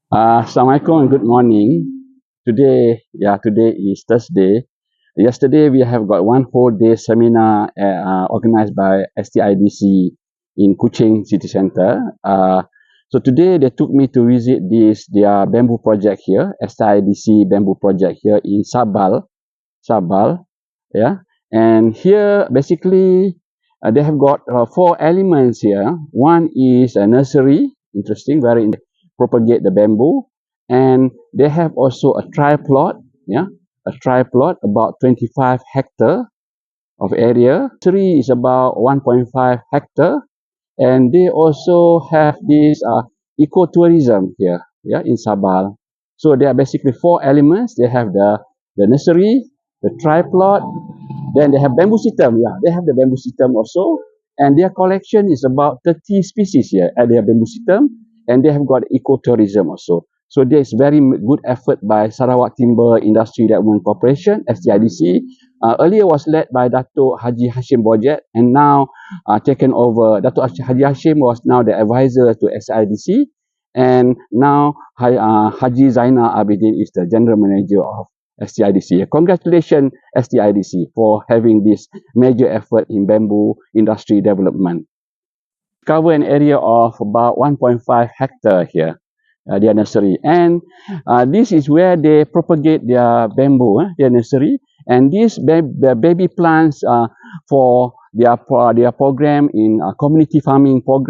Assalamualaikum and good morning. Today is Thursday. Yesterday we have got one whole day seminar organized by STIDC in Kuching City Centre. So today they took me to visit their bamboo project here, STIDC bamboo project here in Sabal. Yeah, and here basically they have got four elements here. One is a nursery, interesting, very propagate the bamboo, and they have also a triplot, yeah, a triplot about 25 hectare of area. Three is about 1.5 hectare, and they also have this ecotourism here, yeah, in Sabal. So there are basically four elements. They have the nursery, the triplot, then they have bamboo system. Yeah, they have the bamboo system also, and their collection is about 30 species here at their bamboo system, and they have got ecotourism also. So there is very good effort by Sarawak Timber Industry Development Corporation (STIDC). Earlier was led by Dato' Haji Hashim Bojet, and now taken over. Dato' Haji Hashim was now the advisor to STIDC, and now Haji Zainal Abidin is the general manager of STIDC. Congratulations STIDC for having this major effort in bamboo industry development. Cover an area of about 1.5 hectare here, their nursery, and this is where they propagate their bamboo, their nursery, and these baby plants for their program in community farming program.